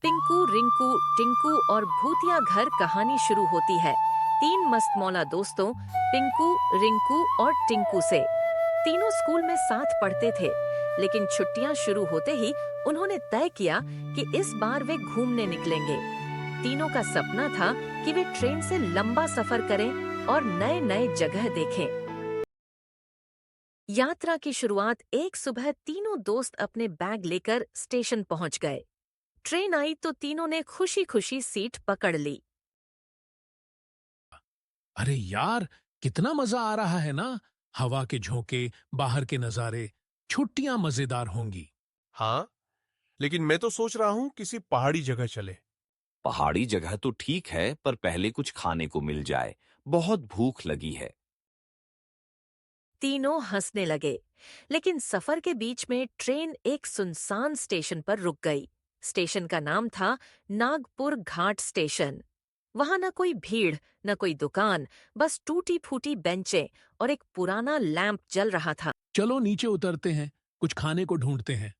पिंकू, रिंकू, टिंकू और भूतिया घर कहानी शुरू होती है तीन मस्तमौला दोस्तों पिंकू, रिंकू और टिंकू से। तीनों स्कूल में साथ पढ़ते थे, लेकिन छुट्टियां शुरू होते ही उन्होंने तय किया कि इस बार वे घूमने निकलेंगे। तीनों का सपना था कि वे ट्रेन से लंबा सफर करें और नए नए जगह देखें। यात्रा की शुरुआत एक सुबह तीनों दोस्त अपने बैग लेकर स्टेशन पहुंच गए। ट्रेन आई तो तीनों ने खुशी खुशी सीट पकड़ ली। अरे यार, कितना मजा आ रहा है ना। हवा के झोंके, बाहर के नजारे, छुट्टियां मजेदार होंगी। हाँ, लेकिन मैं तो सोच रहा हूँ किसी पहाड़ी जगह चले। पहाड़ी जगह तो ठीक है, पर पहले कुछ खाने को मिल जाए। बहुत भूख लगी है। तीनों हंसने लगे, लेकिन सफर के बीच में ट्रेन एक सुनसान स्टेशन पर रुक गई। स्टेशन का नाम था नागपुर घाट स्टेशन। वहां न कोई भीड़, न कोई दुकान, बस टूटी फूटी बेंचें और एक पुराना लैंप जल रहा था। चलो नीचे उतरते हैं, कुछ खाने को ढूंढते हैं।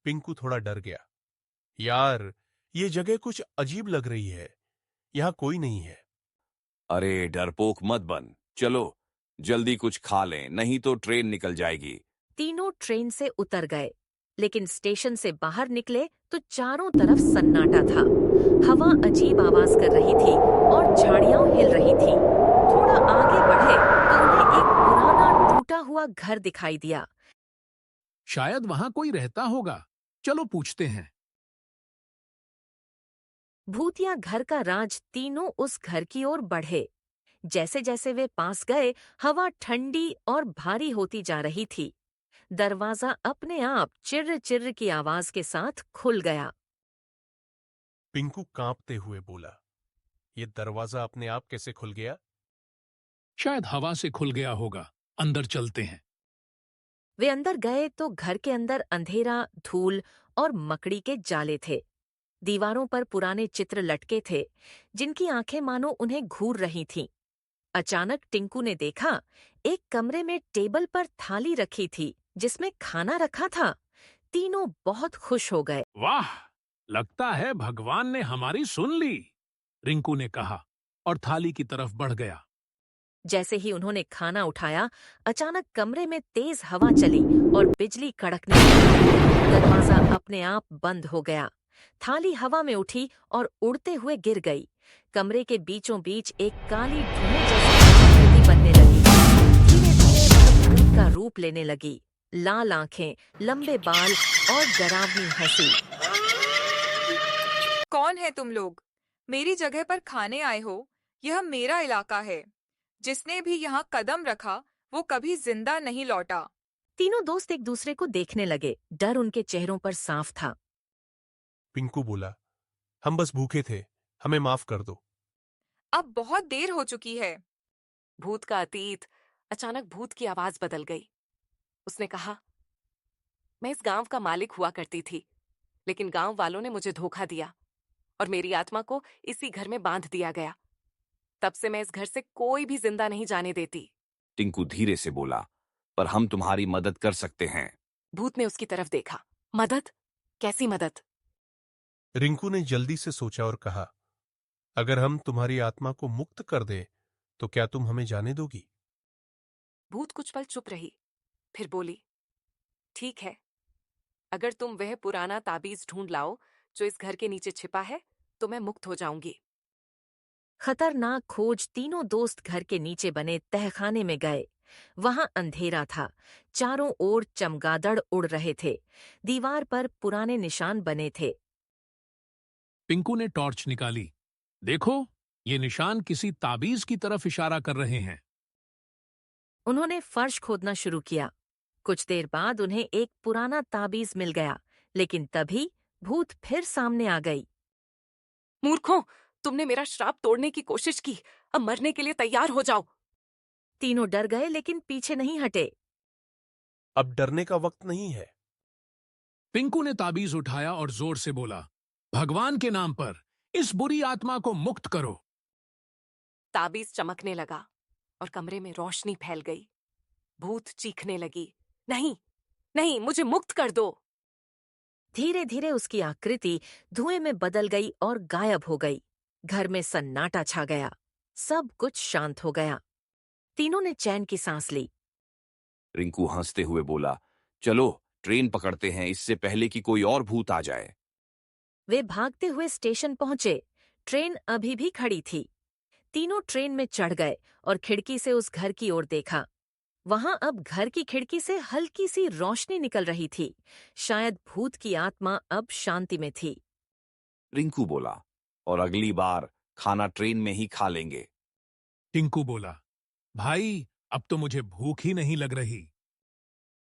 पिंकू थोड़ा डर गया। यार, ये जगह कुछ अजीब लग रही है। यहाँ कोई नहीं है। अरे डरपोक मत बन। चलो जल्दी कुछ खा लें, नहीं तो ट्रेन निकल जाएगी। तीनों ट्रेन से उतर गए, लेकिन स्टेशन से बाहर निकले तो चारों तरफ सन्नाटा था। हवा अजीब आवाज कर रही थी और झाड़ियां हिल रही थी। थोड़ा आगे बढ़े तो उन्हें एक पुराना टूटा हुआ घर दिखाई दिया। शायद वहां कोई रहता होगा। चलो पूछते हैं। भूतिया घर का राज तीनों उस घर की ओर बढ़े। जैसे जैसे वे पास गए, हवा ठंडी और भारी होती जा रही थी। दरवाजा अपने आप चिर्र चिर्र की आवाज के साथ खुल गया। पिंकू कांपते हुए बोला, ये दरवाजा अपने आप कैसे खुल गया? शायद हवा से खुल गया होगा। अंदर चलते हैं। वे अंदर गए तो घर के अंदर अंधेरा, धूल और मकड़ी के जाले थे। दीवारों पर पुराने चित्र लटके थे, जिनकी आंखें मानो उन्हें घूर रही थीं। अचानक टिंकू ने देखा, एक कमरे में टेबल पर थाली रखी थी जिसमें खाना रखा था। तीनों बहुत खुश हो गए। वाह, लगता है भगवान ने हमारी सुन ली, रिंकू ने कहा और थाली की तरफ बढ़ गया। जैसे ही उन्होंने खाना उठाया, अचानक कमरे में तेज हवा चली और बिजली कड़कने लगी। दरवाजा अपने आप बंद हो गया। थाली हवा में उठी और उड़ते हुए गिर गई। कमरे के बीचों बीच एक काली धुएं जैसी आकृति बनने लगी। धीरे धीरे वह भूत का रूप लेने लगी। लाल आंखें, लंबे बाल और डरावनी हंसी। कौन है तुम लोग? मेरी जगह पर खाने आए हो? यह मेरा इलाका है। जिसने भी यहाँ कदम रखा वो कभी जिंदा नहीं लौटा। तीनों दोस्त एक दूसरे को देखने लगे। डर उनके चेहरों पर साफ था। पिंकू बोला, हम बस भूखे थे, हमें माफ कर दो। अब बहुत देर हो चुकी है। भूत का अतीत। अचानक भूत की आवाज बदल गई। उसने कहा, मैं इस गांव का मालिक हुआ करती थी, लेकिन गांव वालों ने मुझे धोखा दिया और मेरी आत्मा को इसी घर में बांध दिया गया। तब से मैं इस घर से कोई भी जिंदा नहीं जाने देती। टिंकू धीरे से बोला, पर हम तुम्हारी मदद कर सकते हैं। भूत ने उसकी तरफ देखा। मदद? कैसी मदद? रिंकू ने जल्दी से सोचा और कहा, अगर हम तुम्हारी आत्मा को मुक्त कर दें, तो क्या तुम हमें जाने दोगी? भूत कुछ पल चुप रही, फिर बोली, ठीक है, अगर तुम वह पुराना ताबीज ढूंढ लाओ जो इस घर के नीचे छिपा है, तो मैं मुक्त हो जाऊंगी। खतरनाक खोज। तीनों दोस्त घर के नीचे बने तहखाने में गए। वहां अंधेरा था। चारों ओर चमगादड़ उड़ रहे थे। दीवार पर पुराने निशान बने थे। पिंकू ने टॉर्च निकाली। देखो, ये निशान किसी ताबीज की तरफ इशारा कर रहे हैं। उन्होंने फर्श खोदना शुरू किया। कुछ देर बाद उन्हें एक पुराना ताबीज मिल गया, लेकिन तभी भूत फिर सामने आ गई। मूर्खों, तुमने मेरा श्राप तोड़ने की कोशिश की। अब मरने के लिए तैयार हो जाओ। तीनों डर गए, लेकिन पीछे नहीं हटे। अब डरने का वक्त नहीं है। पिंकू ने ताबीज उठाया और जोर से बोला, भगवान के नाम पर इस बुरी आत्मा को मुक्त करो। ताबीज चमकने लगा और कमरे में रोशनी फैल गई। भूत चीखने लगी, नहीं, नहीं, मुझे मुक्त कर दो। धीरे धीरे उसकी आकृति धुएं में बदल गई और गायब हो गई। घर में सन्नाटा छा गया। सब कुछ शांत हो गया। तीनों ने चैन की सांस ली। रिंकू हंसते हुए बोला, चलो ट्रेन पकड़ते हैं, इससे पहले कि कोई और भूत आ जाए। वे भागते हुए स्टेशन पहुंचे। ट्रेन अभी भी खड़ी थी। तीनों ट्रेन में चढ़ गए और खिड़की से उस घर की ओर देखा। वहां अब घर की खिड़की से हल्की सी रोशनी निकल रही थी। शायद भूत की आत्मा अब शांति में थी। रिंकू बोला, और अगली बार खाना ट्रेन में ही खा लेंगे। टिंकू बोला, भाई अब तो मुझे भूख ही नहीं लग रही।